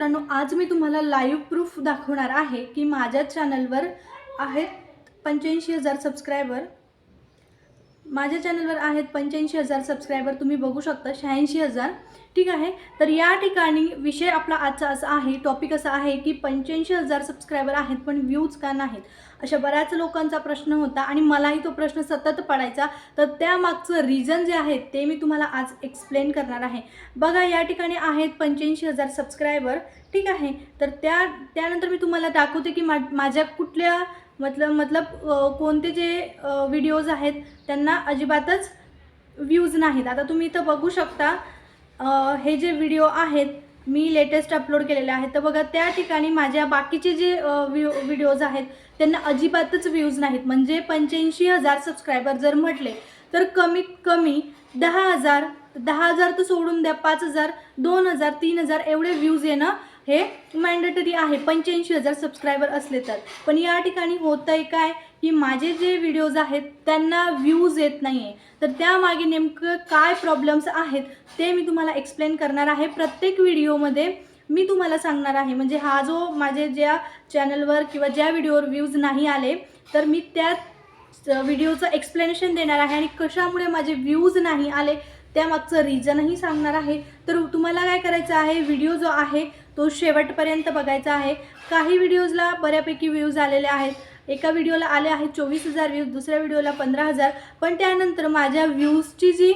मित्रांनो, आज मी तुम्हाला लाईव्ह प्रूफ दाखवणार आहे की माझ्या चॅनलवर आहेत 85,000 सबस्क्रायबर। माझ्या चॅनलवर आहेत 85,000 सबस्क्रायबर। तुम्ही बघू शकता 86,000। ठीक आहे, तर या ठिकाणी विषय आपला आजचा असा आहे, टॉपिक असा आहे की 85,000 सबस्क्रायबर आहेत पण व्ह्यूज का नाहीत, अशा बऱ्याच लोकांचा प्रश्न होता आणि मलाही तो प्रश्न सतत पडायचा। तर त्यामागचं रिझन जे आहे ते मी तुम्हाला आज एक्सप्लेन करणार आहे। बघा, या ठिकाणी आहेत 85,000 सबस्क्रायबर। ठीक आहे, तर त्यानंतर मी तुम्हाला दाखवते की माझ्या कुठल्या मतलब कोणते जे व्हिडिओज आहेत त्यांना अजिबातच व्ह्यूज नाहीत। आता तुम्ही इथं बघू शकता, हे जे व्हिडिओ आहेत मी लेटेस्ट अपलोड केलेले आहेत। तर बघा, त्या ठिकाणी माझ्या बाकीचे जे व्हिडिओज आहेत त्यांना अजिबातच व्ह्यूज नाहीत। म्हणजे 85,000 सबस्क्रायबर जर म्हटले तर कमीत कमी 10,000 तर सोडून द्या, 5,000, 2,000, 3,000 एवढे व्ह्यूज येणं हे मॅन्डेटरी आहे 85,000 सबस्क्रायबर असले तर। पण या ठिकाणी होतंय काय की माझे जे व्हिडिओज आहेत त्यांना व्ह्यूज येत नाही आहे। तर त्यामागे नेमकं काय प्रॉब्लेम्स आहेत ते मी तुम्हाला एक्सप्लेन करणार आहे। प्रत्येक व्हिडिओमध्ये मी तुम्हाला सांगणार आहे, म्हणजे हा जो माझे ज्या चॅनलवर किंवा ज्या व्हिडिओवर व्ह्यूज नाही आले तर मी त्या व्हिडिओचं एक्सप्लेनेशन देणार आहे आणि कशामुळे माझे व्ह्यूज नाही आले त्यामागचं रिझनही सांगणार आहे। तर तुम्हाला काय करायचं आहे, व्हिडिओ जो आहे तो शेवटपर्यंत बघायचा आहे। काही व्हिडिओजला बऱ्यापैकी व्ह्यूज आलेले आहेत, एका व्हिडिओला आले आहेत 24,000 व्ह्यूज, दुसऱ्या व्हिडिओला 15,000। पण त्यानंतर माझ्या व्ह्यूजची जी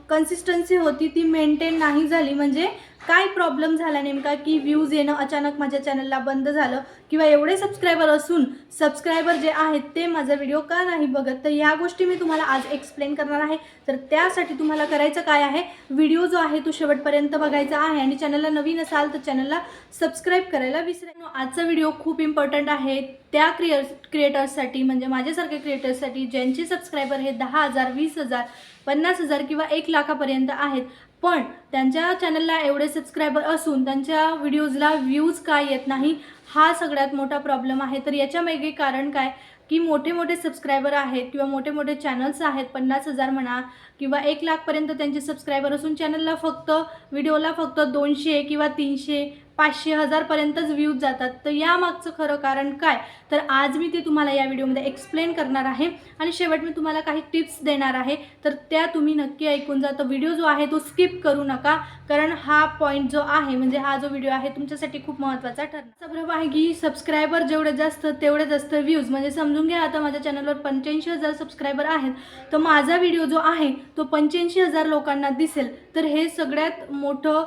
कन्सिस्टन्सी होती ती मेंटेन नाही झाली। म्हणजे काय प्रॉब्लेम झाला नेमका की व्ह्यूज येणं अचानक माझ्या चॅनलला बंद झालं, किंवा एवढे सबस्क्रायबर असून सबस्क्रायबर जे आहेत ते माझा व्हिडिओ का नाही बघत, तर या गोष्टी मी तुम्हाला आज एक्सप्लेन करणार आहे। तर त्यासाठी तुम्हाला करायचं काय आहे, व्हिडिओ जो आहे तो शेवटपर्यंत बघायचा आहे आणि चॅनलला नवीन असाल तर चॅनलला सबस्क्राईब करायला विसरू नका। आजचा व्हिडिओ खूप इम्पॉर्टंट आहे त्या क्रिएटर्ससाठी, म्हणजे माझ्यासारख्या क्रिएटर्ससाठी ज्यांचे सबस्क्रायबर हे 10,000, 20,000, 50,000 किंवा 1 लाखापर्यंत आहेत, पण त्यांच्या चॅनलला एवढे सबस्क्रायबर असून त्यांच्या व्हिडिओजला व्ह्यूज का येत नाही, हा सगळ्यात मोठा प्रॉब्लेम आहे। तर याच्यामागे कारण काय की मोठे मोठे सबस्क्रायबर आहेत किंवा मोठे मोठे चॅनल्स आहेत, 50,000 म्हणा किंवा 1 लाखपर्यंत त्यांचे सबस्क्रायबर असून चॅनलला फक्त व्हिडिओला फक्त 200 किंवा 300, 500, 1000 पर्यंतच व्ह्यूज जातात। तर यामागचं खरं कारण काय, तर आज मी ते तुम्हाला या व्हिडिओमध्ये एक्सप्लेन करणार आहे आणि शेवट मी तुम्हाला काही टिप्स देणार आहे। तर त्या तुम्ही नक्की ऐकून जा। तर व्हिडिओ जो आहे तो स्किप करू नका, कारण हा पॉईंट जो आहे, म्हणजे हा जो व्हिडिओ आहे तुमच्यासाठी खूप महत्त्वाचा ठरणार। सबब आहे की सबस्क्रायबर जेवढे जास्त तेवढे जास्त व्ह्यूज। म्हणजे समजून घ्या, आता माझ्या चॅनलवर 85,000 सबस्क्रायबर आहेत, तर माझा व्हिडिओ जो आहे तो 85,000 लोकांना दिसेल, तर हे सगळ्यात मोठं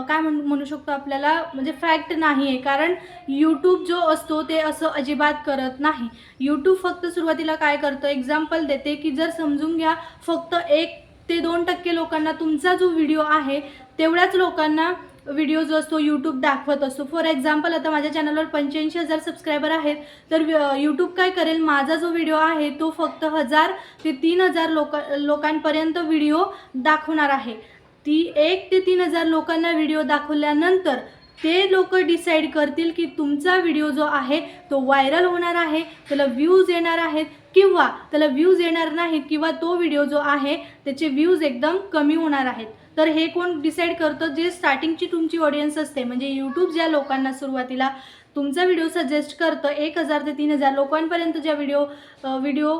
काय म्हणू शकतो आपल्याला, म्हणजे फॅक्ट नाही आहे। कारण यूट्यूब जो असतो ते असं अजिबात करत नाही। यूट्यूब फक्त सुरुवातीला काय करतं, एक्झाम्पल देते की जर समजून घ्या फक्त 1 ते 2% लोकांना तुमचा जो व्हिडिओ आहे तेवढ्याच लोकांना व्हिडिओ जो असतो यूट्यूब दाखवत असतो। फॉर एक्झाम्पल, आता माझ्या चॅनलवर 85,000 सबस्क्रायबर आहेत, तर यूट्यूब काय करेल, माझा जो व्हिडिओ आहे तो फक्त 1000 ते 3000 लोकांपर्यंत व्हिडिओ दाखवणार आहे। ती 1 ते 3000 लोकांना व्हिडिओ दाखवल्यानंतर ते लोक डिसाईड करतील की तुमचा व्हिडिओ जो आहे तो व्हायरल होणार आहे, त्याला व्ह्यूज येणार आहेत किंवा त्याला व्ह्यूज येणार नाहीत, किंवा तो व्हिडिओ जो आहे त्याचे व्ह्यूज एकदम कमी होणार आहेत। तर हे कोण डिसाईड करतं, जे स्टार्टिंगची तुमची ऑडियन्स असते। म्हणजे यूट्यूब ज्या लोकांना सुरुवातीला तुमचा व्हिडिओ सजेस्ट करतं, 1000 ते 3000 लोकांपर्यंत ज्या व्हिडिओ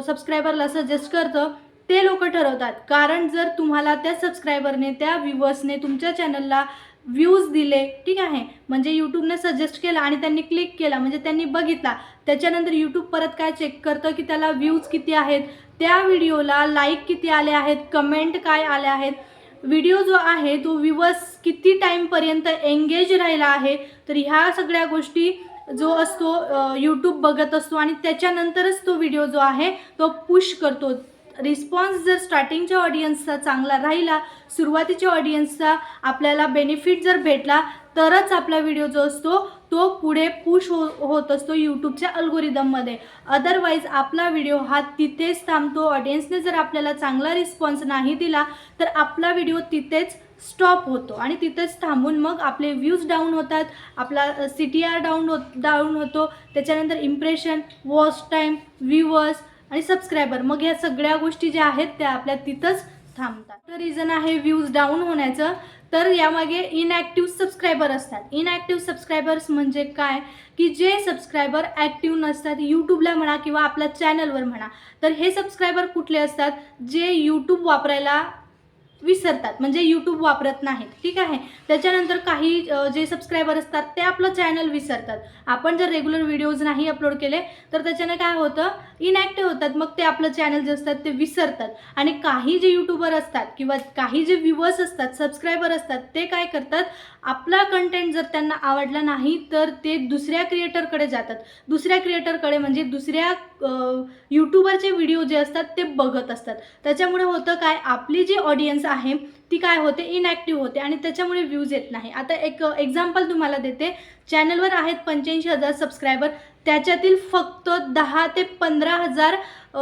सबस्क्रायबरला सजेस्ट करतं, ते लोक ठरवतात। कारण जर तुम्हाला त्या सबस्क्रायबरने, त्या व्ह्यूअर्सने तुमच्या चॅनलला व्ह्यूज दिले, ठीक आहे, म्हणजे यूट्यूबने सजेस्ट केला आणि त्यांनी क्लिक केला, म्हणजे त्यांनी बघितला, त्याच्यानंतर यूट्यूब परत काय चेक करतं की त्याला व्ह्यूज किती आहेत, त्या व्हिडिओला लाईक किती आले आहेत, कमेंट काय आले आहेत, व्हिडिओ जो आहे तो व्ह्यूअर्स किती टाईमपर्यंत एंगेज राहिला आहे। तर ह्या सगळ्या गोष्टी जो असतो यूट्यूब बघत असतो आणि त्याच्यानंतरच तो व्हिडिओ जो आहे तो पुश करतो। रिस्पॉन्स जर स्टार्टिंगच्या ऑडियन्सचा चांगला राहिला, सुरुवातीच्या ऑडियन्सचा आपल्याला बेनिफिट जर भेटला, तरच आपला व्हिडिओ जो असतो तो पुढे पुश होत असतो यूट्यूबच्या अल्गोरिदममध्ये। अदरवाईज आपला व्हिडिओ हा तिथेच थांबतो। ऑडियन्सने जर आपल्याला चांगला रिस्पॉन्स नाही दिला तर आपला व्हिडिओ तिथेच स्टॉप होतो आणि तिथेच थांबून मग आपले व्ह्यूज डाऊन होतात, आपला CTR डाऊन होतो, त्याच्यानंतर इम्प्रेशन, वॉच टाईम, व्ह्यूअर्स आणि सबस्क्रायबर, मग ह्या सगळ्या गोष्टी ज्या आहेत त्या आपल्या तिथंच थांबतात. तर रिझन आहे व्ह्यूज डाऊन होण्याचं. तर यामागे इनॲक्टिव्ह सबस्क्रायबर असतात. इनॲक्टिव्ह सबस्क्रायबर्स म्हणजे काय, की जे सबस्क्रायबर ॲक्टिव्ह नसतात यूट्यूबला म्हणा किंवा आपल्या चॅनलवर म्हणा. तर हे सबस्क्रायबर कुठले असतात, जे यूट्यूब वापरायला विसरतात, म्हणजे यूट्यूब वापरत नाहीत. ठीक आहे. त्याच्यानंतर काही जे सबस्क्रायबर असतात ते आपलं चॅनल विसरतात. आपण जर रेग्युलर व्हिडिओज नाही अपलोड केले तर त्याच्याने काय होतं, इनॲक्टिव्ह होतात. मग ते आपलं चॅनल जे असतात ते विसरतात. आणि काही जे यूट्यूबर असतात किंवा काही जे व्ह्यूअर्स असतात, सबस्क्रायबर असतात, ते काय करतात, आपला कंटेंट जर त्यांना आवडला नाही तर ते दुसऱ्या क्रिएटरकडे जातात. दुसऱ्या क्रिएटरकडे म्हणजे दुसऱ्या यूट्यूबरचे व्हिडिओ जे असतात ते बघत असतात. त्याच्यामुळे होतं काय, आपली जी ऑडियन्स आहे ती काय होते, इनॲक्टिव्ह होते आणि त्याच्यामुळे व्ह्यूज येत नाही. आता एक एक्झाम्पल तुम्हाला देते. चॅनलवर आहेत 85,000 सबस्क्रायबर, त्याच्यातील फक्त 10 ते 15,000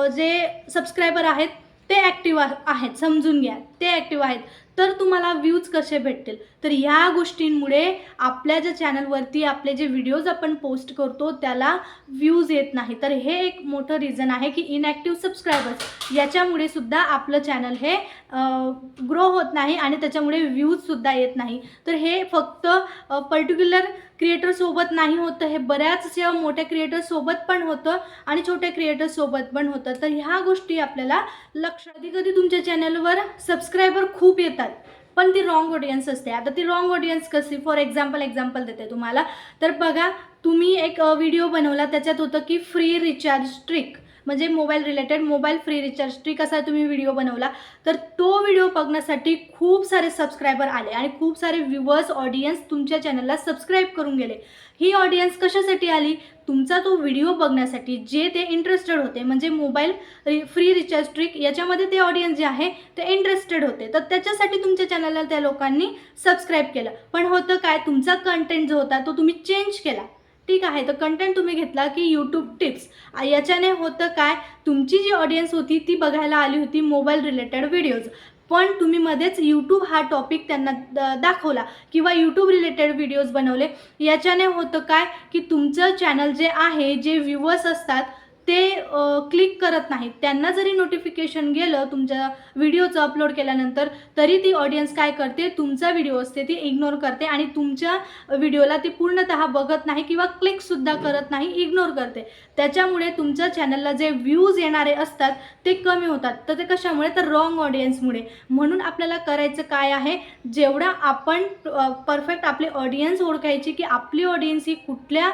जे सबस्क्रायबर आहेत ते ॲक्टिव्ह आहेत. समजून घ्या, ते ॲक्टिव्ह आहेत. तर तुम्हाला व्ह्यूज कसे भेटतील, तर ह्या गोष्टींमुळे आपल्या ज्या चॅनलवरती आपले जे व्हिडिओज आपण पोस्ट करतो त्याला व्ह्यूज येत नाही. तर हे एक मोठं रिझन आहे की इनॲक्टिव्ह सबस्क्रायबर्स, याच्यामुळे सुद्धा आपलं चॅनल हे ग्रो होत नाही आणि त्याच्यामुळे व्ह्यूजसुद्धा येत नाही. तर हे फक्त पर्टिक्युलर क्रिएटरसोबत नाही होतं, हे बऱ्याचशा मोठ्या क्रिएटरसोबत पण होतं आणि छोट्या क्रिएटरसोबत पण होतं. तर ह्या गोष्टी आपल्याला लक्षात. कधी कधी तुमच्या चॅनलवर सबस्क्रायबर खूप येतात पण ती रॉंग ऑडियन्स असते. आता ती रॉंग ऑडियन्स कशी, फॉर एक्झाम्पल देते तुम्हाला. तर बघा, तुम्ही एक व्हिडिओ बनवला, त्याच्यात होतं की फ्री रिचार्ज ट्रिक, म्हणजे mobile related, mobile free recharge trick असा तुम्ही व्हिडिओ बनवला. तर तो व्हिडिओ बघण्यासाठी खूप सारे सबस्क्रायबर आले आणि खूप सारे व्ह्यूअर्स, ऑडियन्स तुमच्या चॅनलला सबस्क्राईब करून गेले. ही ऑडियन्स कशासाठी आली, तुमचा तो व्हिडिओ बघण्यासाठी, जे ते इंटरेस्टेड होते. म्हणजे मोबाईल फ्री रिचार्ज ट्रिक याच्यामध्ये ते ऑडियन्स जे आहे ते इंटरेस्टेड होते. तर त्याच्यासाठी तुमच्या चॅनलला त्या लोकांनी सबस्क्राईब केलं. पण होतं काय, तुमचा कंटेंट जो होता तो तुम्ही चेंज केला. ठीक आहे. तर कंटेंट तुम्ही घेतला की यूट्यूब टिप्स. याच्याने होतं काय, तुमची जी ऑडियन्स होती ती बघायला आली होती मोबाईल रिलेटेड व्हिडिओज, पण तुम्ही मध्येच यूट्यूब हा टॉपिक त्यांना दाखवला किंवा यूट्यूब रिलेटेड व्हिडिओज बनवले. याच्याने होतं काय, की तुमचं चॅनल जे आहे, जे व्ह्यूअर्स असतात ते क्लिक करत नाहीत. त्यांना जरी नोटिफिकेशन गेलं तुमच्या व्हिडिओचं अपलोड केल्यानंतर, तरी ती ऑडियन्स काय करते, तुमचा व्हिडिओ असते ती इग्नोर करते आणि तुमच्या व्हिडिओला ती पूर्णतः बघत नाही किंवा क्लिकसुद्धा करत नाही, इग्नोर करते. त्याच्यामुळे तुमच्या चॅनलला जे व्ह्यूज येणारे असतात ते कमी होतात. तर ते कशामुळे, तर रॉंग ऑडियन्समुळे. म्हणून आपल्याला करायचं काय आहे, जेवढा आपण परफेक्ट आपली ऑडियन्स ओळखायची की आपली ऑडियन्स ही कुठल्या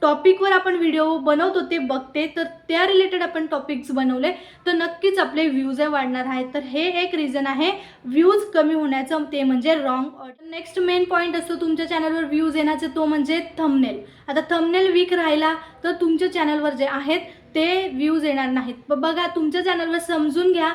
टॉपिकवर आपण व्हिडिओ बनवतो ते बघते, तर त्या रिलेटेड आपण टॉपिक्स बनवले तर नक्कीच आपले व्ह्यूज वाढणार आहेत. तर हे एक रिझन आहे व्ह्यूज कमी होण्याचं, ते म्हणजे wrong audience. Next main point असतो तुमच्या चॅनलवर व्ह्यूज येण्याचं, तो म्हणजे थंबनेल. आता थंबनेल वीक राहिला तर तुमच्या चॅनलवर जे आहेत ते व्ह्यूज येणार नाहीत. बघा, तुमच्या चॅनलवर समजून घ्या,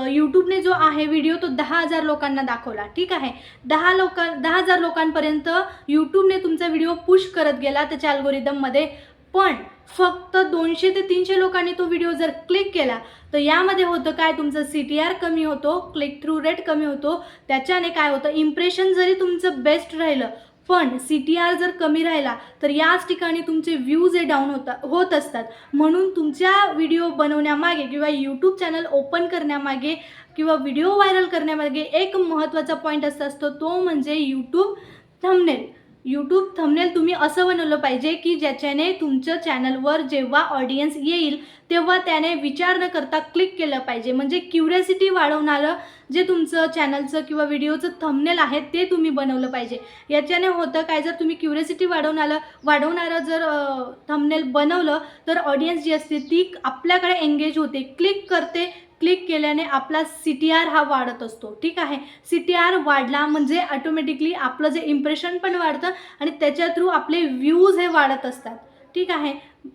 यूट्यूबने जो आहे व्हिडिओ तो 10,000 लोकांना दाखवला. ठीक आहे. 10,000 लोकांपर्यंत यूट्यूबने तुमचा व्हिडिओ पुश करत गेला त्याच्या अल्गोरिदममध्ये, पण फक्त 200 ते 300 लोकांनी तो व्हिडिओ जर क्लिक केला तर यामध्ये होतं काय, तुमचं CTR कमी होतो, क्लिक थ्रू रेट कमी होतो. त्याच्याने काय होतं, इम्प्रेशन जरी तुमचं बेस्ट राहिलं पण CTR जर कमी राहिला तर याच ठिकाणी तुमचे व्ह्यूज हे डाऊन होत असतात. म्हणून तुमच्या व्हिडिओ बनवण्यामागे किंवा यूट्यूब चॅनल ओपन करण्यामागे किंवा व्हिडिओ व्हायरल करण्यामागे एक महत्त्वाचा पॉईंट असतो, तो म्हणजे यूट्यूब थंबनेल. यूट्यूब थंबनेल तुम्ही असं बनवलं पाहिजे की ज्याच्याने तुमच्या चॅनलवर जेव्हा ऑडियन्स येईल तेव्हा त्याने विचार न करता क्लिक केलं पाहिजे. म्हणजे क्युरियोसिटी वाढवणारं जे तुमचं चॅनलचं किंवा व्हिडिओचं थंबनेल आहे ते तुम्ही बनवलं पाहिजे. याच्याने होतं काय, जर तुम्ही क्युरियोसिटी वाढवणारं जर थंबनेल बनवलं तर ऑडियन्स जी असते ती आपल्याकडे एंगेज होते, क्लिक करते. क्लिक केल्याने आपला CTR हा वाढत असतो. ठीक आहे. CTR वाढला म्हणजे ऑटोमॅटिकली आपलं जे इम्प्रेशन पण वाढतं आणि त्याच्या थ्रू आपले व्ह्यूज हे वाढत असतात. ठीक आहे.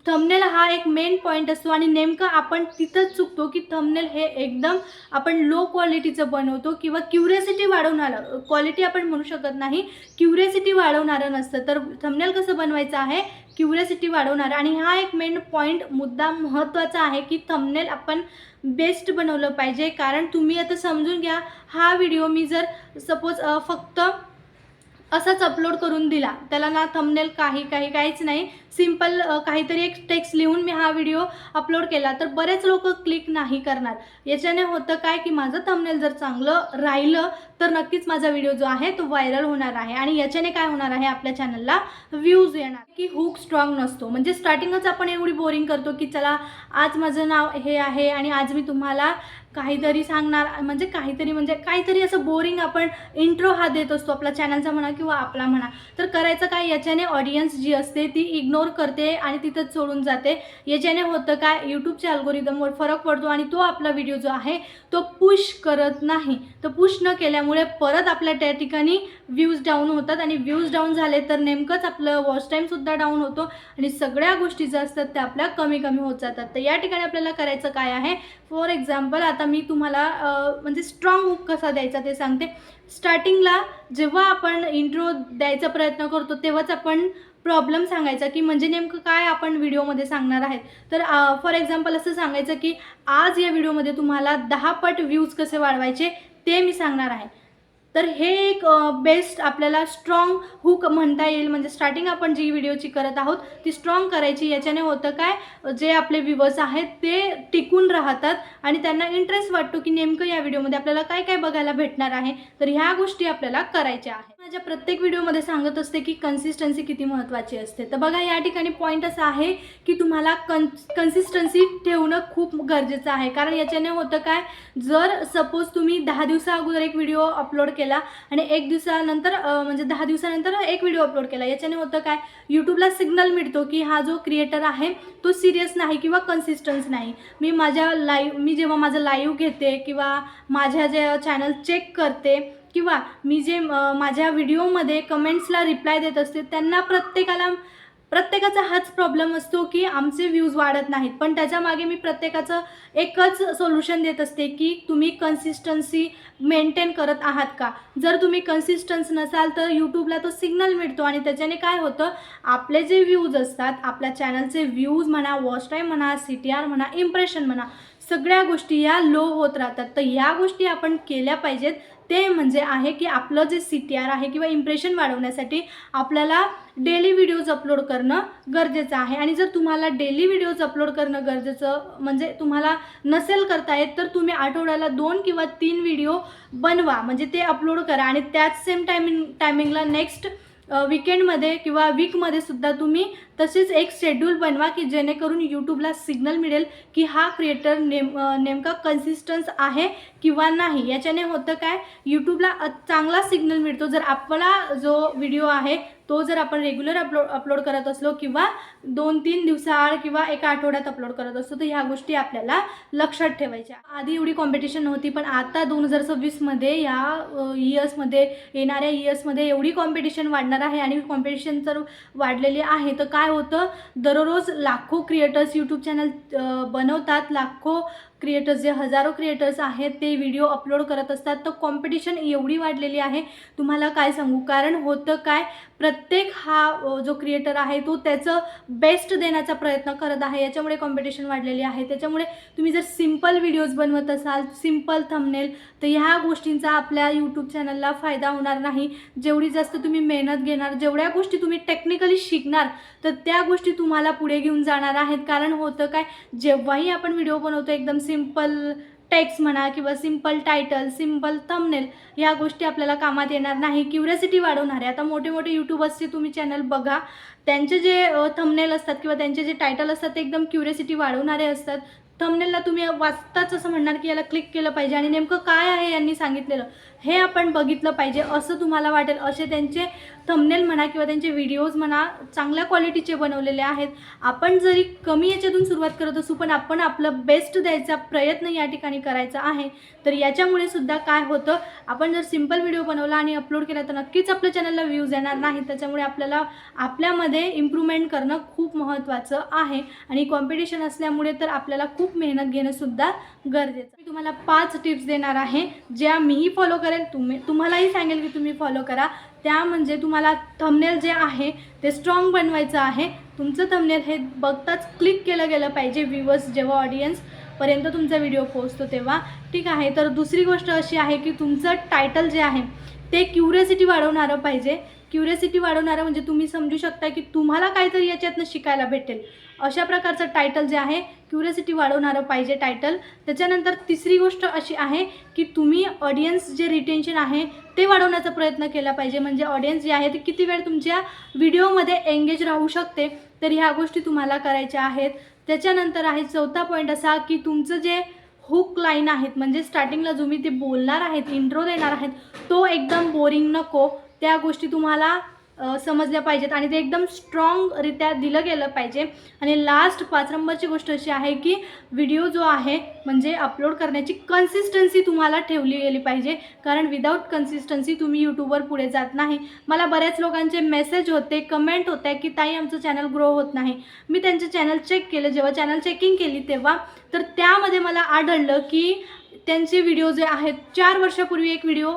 थंबनेल हा एक मेन पॉईंट असतो आणि नेमकं आपण तिथंच चुकतो की थंबनेल हे एकदम आपण लो क्वालिटीचं बनवतो किंवा क्युरियोसिटी वाढवणारं, क्वालिटी आपण म्हणू शकत नाही, क्युरियोसिटी वाढवणारं नसतं. तर थंबनेल कसं बनवायचं आहे, क्युरियोसिटी वाढवणारं. आणि हा एक मेन पॉईंट, मुद्दा महत्त्वाचा आहे की थंबनेल आपण बेस्ट बनवलं पाहिजे. कारण तुम्ही आता समजून घ्या, हा व्हिडिओ मी जर सपोज फक्त असाच अपलोड करून दिला, त्याला ना थंबनेल काहीच नाही, सिंपल काहीतरी एक टेक्स्ट लिहून मी हा व्हिडिओ अपलोड केला तर बरेच लोक क्लिक नाही करणार. याच्याने होतं काय की माझं थंबनेल जर चांगलं राहिलं तर नक्कीच माझा व्हिडिओ जो आहे तो व्हायरल होणार आहे आणि याच्याने काय होणार आहे, आपल्या चॅनलला व्ह्यूज येणार. की हुक स्ट्रॉंग नसतो, म्हणजे स्टार्टिंगच आपण एवढी बोरिंग करतो की चला आज माझं नाव हे आहे आणि आज मी तुम्हाला काहीतरी सांगणार, म्हणजे काहीतरी असं बोरिंग आपण इंट्रो हा देत असतो आपला चॅनलचा म्हणा किंवा आपला म्हणा. तर करायचं काय, याच्याने ऑडियन्स जी असते ती इग्नोर करते आणि तिथंच सोडून जाते. याच्याने होतं काय, यूट्यूबच्या अल्गोरिदमवर फरक पडतो आणि तो आपला व्हिडिओ जो आहे तो पुश करत नाही. तर पुश न केल्यामुळे परत आपल्या त्या ठिकाणी व्ह्यूज डाऊन होतात आणि व्ह्यूज डाऊन झाले तर नेमकंच आपलं वॉच टाईमसुद्धा डाऊन होतो आणि सगळ्या गोष्टी ज्या असतात त्या आपल्या कमी होत जातात. तर या ठिकाणी आपल्याला करायचं काय आहे, फॉर एक्झाम्पल आता मी तुम्हाला म्हणजे स्ट्रॉंग हुक कसा द्यायचा ते सांगते. स्टार्टिंगला जेव्हा आपण इंट्रो द्यायचा प्रयत्न करतो तेव्हाच आपण प्रॉब्लेम सांगायचा की म्हणजे नेमकं काय आपण व्हिडिओमध्ये सांगणार आहेत. तर फॉर एक्झाम्पल असं सांगायचं की आज या व्हिडिओमध्ये तुम्हाला 10 पट व्ह्यूज कसे वाढवायचे ते मी सांगणार आहे. तर हे एक बेस्ट आपल्याला स्ट्रॉंग हुक म्हणता येईल. म्हणजे स्टार्टिंग आपण जी व्हिडिओची करत आहोत ती स्ट्रॉंग करायची. याच्याने होतं काय, जे आपले व्ह्यूवर्स आहेत ते टिकून राहतात आणि त्यांना इंटरेस्ट वाटतो की नेमकं या व्हिडिओमध्ये आपल्याला काय काय बघायला भेटणार आहे. तर ह्या गोष्टी आपल्याला करायच्या आहेत. माझ्या प्रत्येक व्हिडिओमध्ये सांगत असते की कन्सिस्टन्सी किती महत्त्वाची असते. तर बघा या ठिकाणी पॉईंट असा आहे की तुम्हाला कन्सिस्टन्सी ठेवणं खूप गरजेचं आहे. कारण याच्याने होतं काय, जर सपोज तुम्ही 10 दिवसा अगोदर एक व्हिडिओ अपलोड केला आणि 1 दिवसानंतर म्हणजे 10 दिवसानंतर एक व्हिडिओ अपलोड केला, याच्याने होतं काय, यूट्यूबला सिग्नल मिळतो की हा जो क्रिएटर आहे तो सिरियस नाही किंवा कन्सिस्टन्स नाही. मी जेव्हा माझं लाईव्ह घेते किंवा माझ्या जे चॅनल चेक करते किंवा मी जे माझ्या व्हिडिओमध्ये कमेंट्सला रिप्लाय देत असते त्यांना प्रत्येकाचा हाच प्रॉब्लेम असतो की आमचे व्ह्यूज वाढत नाहीत. पण त्याच्यामागे मी प्रत्येकाचं एकच सोल्युशन देत असते की तुम्ही कन्सिस्टन्सी मेंटेन करत आहात का. जर तुम्ही कन्सिस्टन्स नसाल तर यूट्यूबला तो सिग्नल मिळतो आणि त्याच्याने काय होतं, आपले जे व्ह्यूज असतात, आपल्या चॅनलचे व्ह्यूज म्हणा, वॉच टाईम म्हणा, CTR म्हणा, इम्प्रेशन म्हणा, सगळ्या गोष्टी या लो होत राहतात. तर ह्या गोष्टी आपण केल्या पाहिजेत. ते म्हणजे आहे की आपलं जे CTR आहे किंवा इम्प्रेशन वाढवण्यासाठी आपल्याला डेली व्हिडिओज अपलोड करणं गरजेचं आहे. आणि जर तुम्हाला डेली व्हिडिओज अपलोड करणं गरजेचं म्हणजे तुम्हाला नसेल करता येत तर तुम्ही आठवड्याला 2 किंवा 3 व्हिडिओ बनवा, म्हणजे ते अपलोड करा आणि त्याच सेम टायमिंगला नेक्स्ट वीकेंडमध्ये किंवा वीकमध्ये सुद्धा तुम्ही तसेच एक शेड्यूल बनवा की जेणेकरून यूट्यूबला सिग्नल मिळेल की हा क्रिएटर नेमका कन्सिस्टन्स आहे किंवा नाही. याच्याने होतं काय, यूट्यूबला चांगला सिग्नल मिळतो. जर आपला जो व्हिडिओ आहे तो जर आपण रेग्युलर अपलोड करत असलो किंवा 2-3 दिवसाआड किंवा एका आठवड्यात अपलोड करत असतो तर ह्या गोष्टी आपल्याला लक्षात ठेवायच्या. आधी एवढी कॉम्पिटिशन नव्हती पण आता 2026मध्ये येणाऱ्या इयर्समध्ये एवढी कॉम्पिटिशन वाढणार आहे आणि कॉम्पिटिशन जर वाढलेली आहे तर काय होतं, दररोज लाखो क्रिएटर्स यूट्यूब चॅनल बनवतात. लाखो क्रिएटर्स, जे हजारो क्रिएटर्स आहेत ते व्हिडिओ अपलोड करत असतात. तर कॉम्पिटिशन एवढी वाढलेली आहे तुम्हाला काय सांगू. कारण होतं काय, प्रत्येक हा जो क्रिएटर आहे तो त्याचं बेस्ट देण्याचा प्रयत्न करत आहे. याच्यामुळे कॉम्पिटिशन वाढलेली आहे. त्याच्यामुळे तुम्ही जर सिंपल व्हिडिओज बनवत असाल, सिंपल थंबनेल, तर ह्या गोष्टींचा आपल्या यूट्यूब चॅनलला फायदा होणार नाही. जेवढी जास्त तुम्ही मेहनत घेणार, जेवढ्या गोष्टी तुम्ही टेक्निकली शिकणार तर त्या गोष्टी तुम्हाला पुढे घेऊन जाणार आहेत. कारण होतं काय, जेव्हाही आपण व्हिडिओ बनवतो एकदम सिंपल टेक्स्ट म्हणा किंवा सिंपल टायटल, सिंपल थंबनेल, ह्या गोष्टी आपल्याला कामात येणार नाही. क्युरियोसिटी वाढवणार आहे. आता मोठे मोठे यूट्यूबर्सचे तुम्ही चॅनल बघा, त्यांचे जे थंबनेल असतात किंवा त्यांचे जे टायटल असतात ते एकदम क्युरियोसिटी वाढवणारे असतात. थंबनेलला तुम्ही वाचताच असं म्हणणार की याला क्लिक केलं पाहिजे आणि नेमकं काय आहे यांनी सांगितलेलं हे आपण बघितलं पाहिजे असं तुम्हाला वाटेल. असे त्यांचे थंबनेल म्हणा किंवा त्यांचे व्हिडिओज म्हणा चांगल्या क्वालिटीचे बनवलेले आहेत. आपण जरी कमी याच्यातून सुरुवात करत असू पण आपण आपलं बेस्ट द्यायचा प्रयत्न या ठिकाणी करायचा आहे. तर याच्यामुळे सुद्धा काय होतं, आपण जर सिंपल व्हिडिओ बनवला आणि अपलोड केला तर नक्कीच आपल्या चॅनलला व्ह्यूज येणार नाही. त्याच्यामुळे आपल्याला आपल्यामध्ये इम्प्रूव्हमेंट करणं खूप महत्त्वाचं आहे आणि कॉम्पिटिशन असल्यामुळे तर आपल्याला खूप मेहनत घेणं सुद्धा गरजेचं. मी तुम्हाला 5 टिप्स देणार आहे ज्या मीही फॉलो करेल, तुम्हालाही सांगेल की तुम्ही फॉलो करा. त्या म्हणजे तुम्हाला थंबनेल जे आहे ते स्ट्रॉंग बनवायचं आहे. तुमचं थंबनेल हे बघताच क्लिक केलं गेलं पाहिजे व्ह्यूअर्स जेव्हा ऑडियन्सपर्यंत तुमचा व्हिडिओ पोहोचतो तेव्हा, ठीक आहे. तर दुसरी गोष्ट अशी आहे की तुमचं टायटल जे आहे ते क्युरियोसिटी वाढवणारं पाहिजे. क्युरियोसिटी वाढवणारं, म्हणजे तुम्ही समजू शकता की तुम्हाला काहीतरी याच्यातनं शिकायला भेटेल अशा प्रकारचं टायटल जे आहे क्युरियोसिटी वाढवणारं पाहिजे टायटल. त्याच्यानंतर तिसरी गोष्ट अशी आहे की तुम्ही ऑडियन्स जे रिटेन्शन आहे ते वाढवण्याचा प्रयत्न केला पाहिजे. म्हणजे ऑडियन्स जे आहे ते किती वेळ तुमच्या व्हिडिओमध्ये एंगेज राहू शकते, तर ह्या गोष्टी तुम्हाला करायच्या आहेत. त्याच्यानंतर आहे चौथा पॉईंट असा की तुमचं जे हुक लाईन आहेत, म्हणजे स्टार्टिंगला जो मी ते बोलणार आहेत, इंट्रो देणार आहेत, तो एकदम बोरिंग नको. त्या गोष्टी तुम्हाला समजल्या पाहिजेत आणि ते एकदम स्ट्रॉंगरित्या दिलं गेलं पाहिजे. आणि लास्ट 5 नंबरची गोष्ट अशी आहे की व्हिडिओ जो आहे म्हणजे अपलोड करण्याची कन्सिस्टन्सी तुम्हाला ठेवली गेली पाहिजे, कारण विदाऊट कन्सिस्टन्सी तुम्ही यूट्यूबवर पुढे जात नाही. मला बऱ्याच लोकांचे मेसेज होते, कमेंट होते की ताई आमचं चॅनल ग्रो होत नाही. मी त्यांचे चॅनल चेक केलं, जेव्हा चॅनल चेकिंग केली तेव्हा तर त्यामध्ये मला आढळलं की त्यांचे व्हिडिओ जे आहेत 4 वर्षापूर्वी एक व्हिडिओ,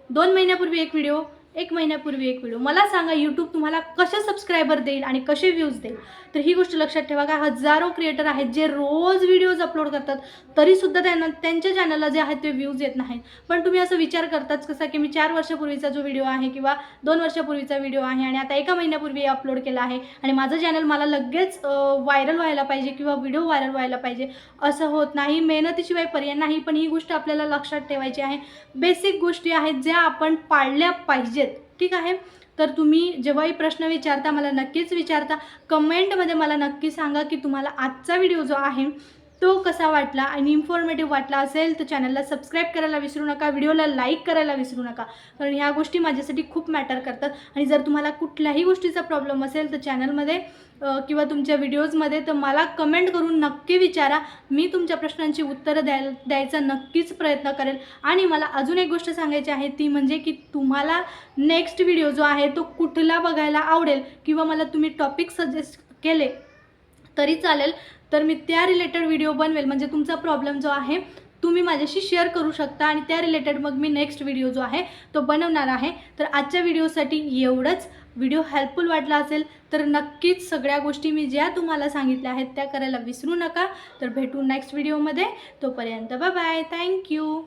2 महिन्यापूर्वी एक व्हिडिओ, 1 महिन्यापूर्वी एक व्हिडिओ. मला सांगा यूट्यूब तुम्हाला कसे सबस्क्रायबर देईल आणि कसे व्ह्यूज देईल? तर ही गोष्ट लक्षात ठेवा का हजारो क्रिएटर आहेत जे रोज व्हिडिओज अपलोड करतात, तरीसुद्धा त्यांच्या चॅनलला जे आहेत ते व्ह्यूज येत नाहीत. पण तुम्ही असं विचार करताच कसा की मी 4 वर्षापूर्वीचा जो व्हिडिओ आहे किंवा 2 वर्षापूर्वीचा व्हिडिओ आहे आणि आता 1 महिन्यापूर्वी अपलोड केला आहे आणि माझं चॅनल मला लगेच व्हायरल व्हायला पाहिजे किंवा व्हिडिओ व्हायरल व्हायला पाहिजे, असं होत नाही. मेहनतीशिवाय पर्याय नाही. पण ही गोष्ट आपल्याला लक्षात ठेवायची आहे. बेसिक गोष्टी आहेत ज्या आपण पाळल्या पाहिजेत, ठीक आहे. तर तुम्ही जेव्हाही प्रश्न विचारता मला नक्कीच विचारता, कमेंटमध्ये मला नक्की सांगा की तुम्हाला आजचा व्हिडिओ जो आहे तो कसा वाटला आणि इन्फॉर्मेटिव्ह वाटला असेल तर चॅनलला सबस्क्राईब करायला विसरू नका, व्हिडिओला लाईक करायला विसरू नका, कारण ह्या गोष्टी माझ्यासाठी खूप मॅटर करतात. आणि जर तुम्हाला कुठल्याही गोष्टीचा प्रॉब्लेम असेल तर चॅनलमध्ये किंवा तुमच्या व्हिडिओजमध्ये तर मला कमेंट करून नक्की विचारा. मी तुमच्या प्रश्नांची उत्तरं द्यायचा नक्कीच प्रयत्न करेल. आणि मला अजून एक गोष्ट सांगायची आहे ती म्हणजे की तुम्हाला नेक्स्ट व्हिडिओ जो आहे तो कुठला बघायला आवडेल किंवा मला तुम्ही टॉपिक सजेस्ट केले तरी चालेल, तर मी त्या रिलेटेड व्हिडिओ बनवेल. म्हणजे तुमचा प्रॉब्लेम जो आहे तुम्ही माझ्याशी शेअर करू शकता आणि त्या रिलेटेड मग मी नेक्स्ट व्हिडिओ जो आहे तो बनवणार आहे. तर आजच्या व्हिडिओसाठी एवढंच. व्हिडिओ हेल्पफुल वाटला असेल तर नक्कीच सगळ्या गोष्टी मी ज्या तुम्हाला सांगितल्या आहेत त्या करायला विसरू नका. तर भेटू नेक्स्ट व्हिडिओमध्ये. तोपर्यंत बाय बाय. थँक्यू.